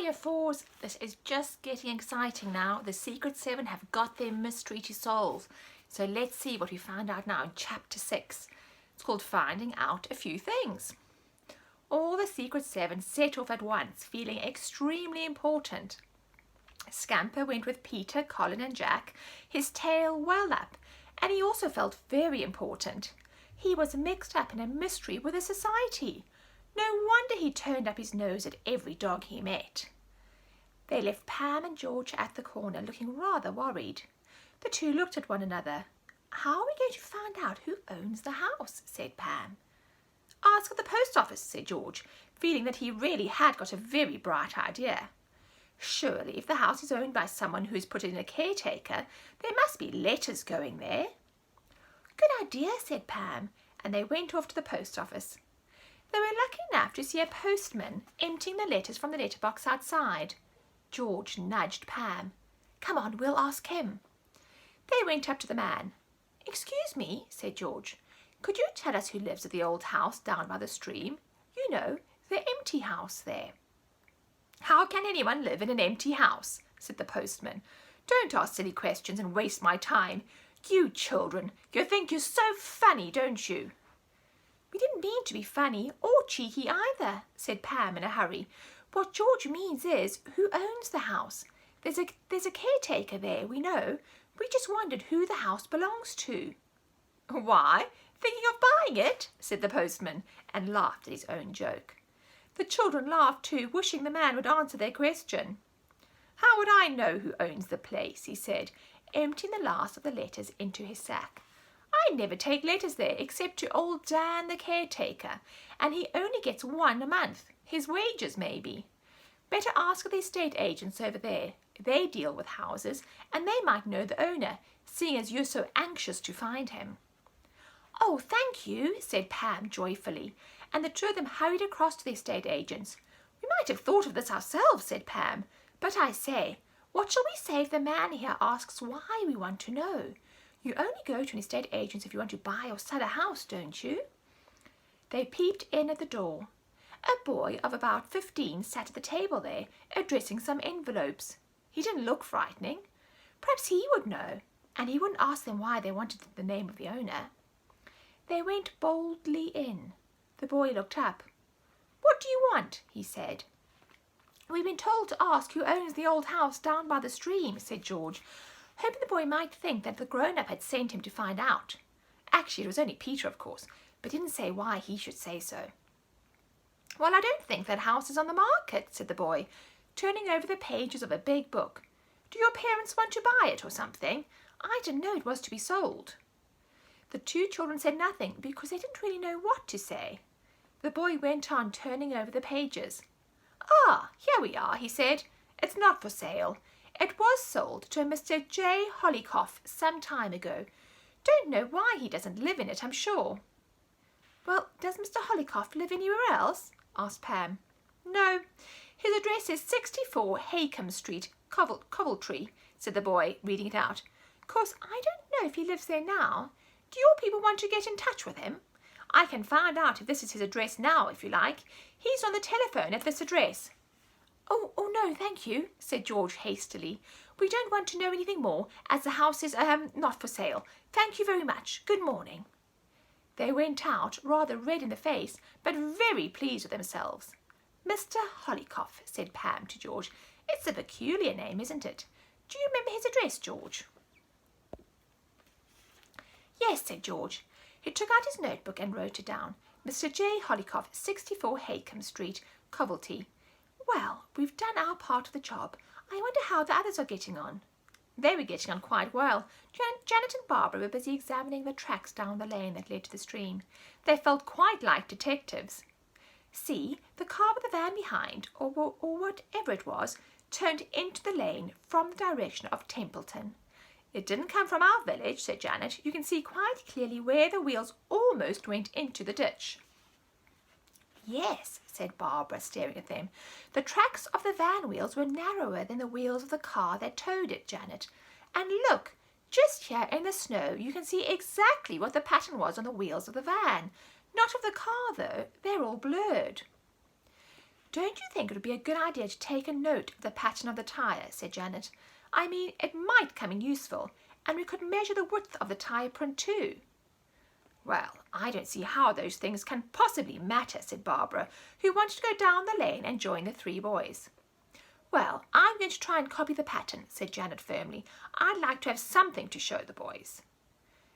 Hiya, Fours. This is just getting exciting now. The Secret Seven have got their mystery to solve. So let's see what we find out now in Chapter 6. It's called Finding Out a Few Things. All the Secret Seven set off at once, feeling extremely important. Scamper went with Peter, Colin and Jack, his tail well up, and he also felt very important. He was mixed up in a mystery with a society. No wonder he turned up his nose at every dog he met. They left Pam and George at the corner, looking rather worried. The two looked at one another. "How are we going to find out who owns the house?" said Pam. "Ask at the post office," said George, feeling that he really had got a very bright idea. "Surely, if the house is owned by someone who has put it in a caretaker, there must be letters going there." "Good idea," said Pam, and they went off to the post office. They were lucky enough to see a postman emptying the letters from the letterbox outside. George nudged Pam. "Come on, we'll ask him." They went up to the man. "Excuse me," said George, "could you tell us who lives at the old house down by the stream? You know, the empty house there." "How can anyone live in an empty house?" said the postman. "Don't ask silly questions and waste my time. You children, you think you're so funny, don't you?" "We didn't mean to be funny or cheeky either," said Pam in a hurry. "What George means is, who owns the house? There's a caretaker there, we know. We just wondered who the house belongs to." "Why, thinking of buying it?" said the postman, and laughed at his own joke. The children laughed too, wishing the man would answer their question. "How would I know who owns the place?" he said, emptying the last of the letters into his sack. "I never take letters there except to old Dan the caretaker, and he only gets one a month, his wages maybe. Better ask the estate agents over there. They deal with houses, and they might know the owner, seeing as you're so anxious to find him." "Oh, thank you," said Pam joyfully, and the two of them hurried across to the estate agents. "We might have thought of this ourselves," said Pam, "but I say, what shall we say if the man here asks why we want to know? You only go to an estate agent if you want to buy or sell a house, don't you?" They peeped in at the door. A boy of about 15 sat at the table there, addressing some envelopes. He didn't look frightening. Perhaps he would know, and he wouldn't ask them why they wanted the name of the owner. They went boldly in. The boy looked up. "What do you want?" he said. "We've been told to ask who owns the old house down by the stream," said George, hoping the boy might think that the grown-up had sent him to find out. Actually, it was only Peter, of course, but didn't say why he should say so. "Well, I don't think that house is on the market," said the boy, turning over the pages of a big book. "Do your parents want to buy it or something? I didn't know it was to be sold." The two children said nothing because they didn't really know what to say. The boy went on turning over the pages. "Ah, here we are," he said. "It's not for sale. It was sold to a Mr. J. Hollycoff some time ago. Don't know why he doesn't live in it, I'm sure." "Well, does Mr. Hollycoff live anywhere else?" asked Pam. "No, his address is 64 Haycombe Street, Coventry," said the boy, reading it out. "Course, I don't know if he lives there now. Do your people want to get in touch with him? I can find out if this is his address now, if you like. He's on the telephone at this address." Oh, no, thank you," said George hastily. "We don't want to know anything more, as the house is, not for sale. Thank you very much. Good morning." They went out, rather red in the face, but very pleased with themselves. "Mr. Hollycoff," said Pam to George. "It's a peculiar name, isn't it? Do you remember his address, George?" "Yes," said George. He took out his notebook and wrote it down. "Mr. J. Hollycoff, 64 Haycombe Street, Coventry. Well, we've done our part of the job. I wonder how the others are getting on." They were getting on quite well. Janet and Barbara were busy examining the tracks down the lane that led to the stream. They felt quite like detectives. "See, the car with the van behind, or whatever it was, turned into the lane from the direction of Templeton." "It didn't come from our village," said Janet. "You can see quite clearly where the wheels almost went into the ditch." "Yes," said Barbara, staring at them. "The tracks of the van wheels were narrower than the wheels of the car that towed it, Janet. And look, just here in the snow you can see exactly what the pattern was on the wheels of the van. Not of the car, though. They're all blurred." Don't you think it would be a good idea to take a note of the pattern of the tyre, said Janet. I mean, it might come in useful, and we could measure the width of the tyre print too. Well, I don't see how those things can possibly matter, said Barbara, who wanted to go down the lane and join the three boys. Well, I'm going to try and copy the pattern, said Janet firmly. I'd like to have something to show the boys.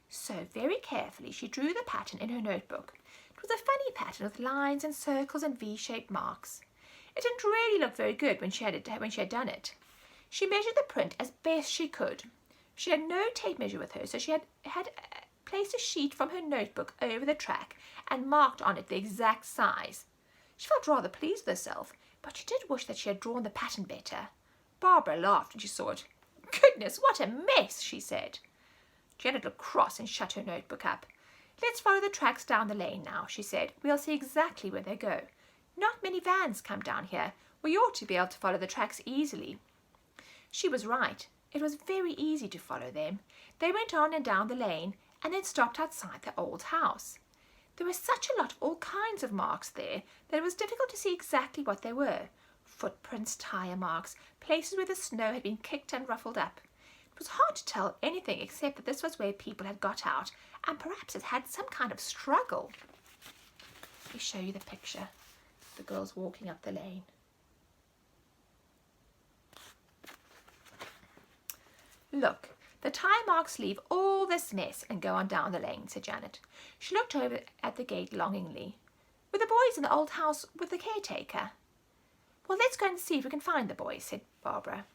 So very carefully she drew the pattern in her notebook. It was a funny pattern with lines and circles and V-shaped marks. It didn't really look very good when she had done it. She measured the print as best she could. She had no tape measure with her, so she had placed a sheet from her notebook over the track and marked on it the exact size. She felt rather pleased with herself, but she did wish that she had drawn the pattern better. Barbara laughed when she saw it. Goodness, what a mess, she said. Janet looked cross and shut her notebook up. Let's follow the tracks down the lane now, she said. We'll see exactly where they go. Not many vans come down here. We ought to be able to follow the tracks easily. She was right. It was very easy to follow them. They went on and down the lane and then stopped outside the old house. There was such a lot of all kinds of marks there that it was difficult to see exactly what they were. Footprints, tyre marks, places where the snow had been kicked and ruffled up. It was hard to tell anything except that this was where people had got out and perhaps had had some kind of struggle. Let me show you the picture. The girls walking up the lane. Look, the tyre marks leave all this mess and go on down the lane, said Janet. She looked over at the gate longingly. Were the boys in the old house with the caretaker? Well, let's go and see if we can find the boys, said Barbara.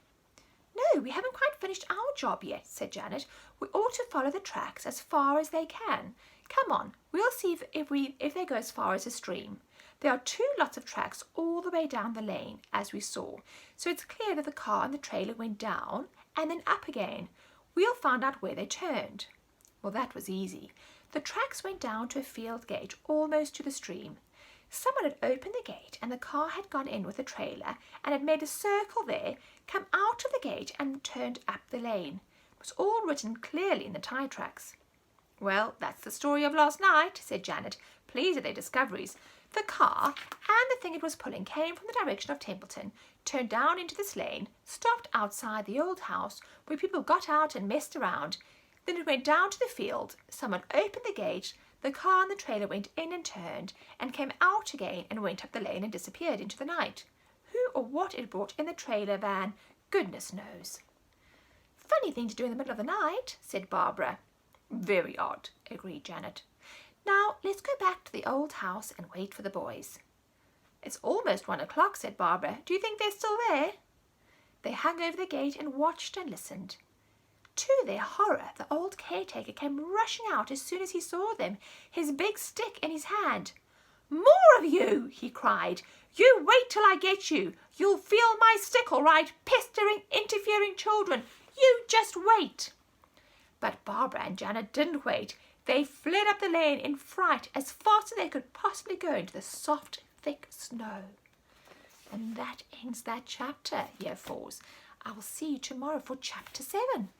No, we haven't quite finished our job yet, said Janet. We ought to follow the tracks as far as they can. Come on, we'll see if they go as far as the stream. There are two lots of tracks all the way down the lane, as we saw, so it's clear that the car and the trailer went down and then up again. We'll find out where they turned. Well, that was easy. The tracks went down to a field gate almost to the stream. Someone had opened the gate and the car had gone in with the trailer and had made a circle there, come out of the gate and turned up the lane. It was all written clearly in the tyre tracks. Well, that's the story of last night, said Janet, pleased at their discoveries. The car and the thing it was pulling came from the direction of Templeton, turned down into this lane, stopped outside the old house where people got out and messed around. Then it went down to the field. Someone opened the gate. The car and the trailer went in and turned and came out again and went up the lane and disappeared into the night. Who or what it brought in the trailer van, goodness knows. Funny thing to do in the middle of the night, said Barbara. Very odd, agreed Janet. Now, let's go back to the old house and wait for the boys. It's almost 1 o'clock, said Barbara. Do you think they're still there? They hung over the gate and watched and listened. To their horror, the old caretaker came rushing out as soon as he saw them, his big stick in his hand. More of you, he cried. You wait till I get you. You'll feel my stick all right, pestering, interfering children. You just wait. But Barbara and Janet didn't wait. They fled up the lane in fright as fast as they could possibly go into the soft, thick snow. And that ends that chapter, Year 4s. I will see you tomorrow for chapter 7.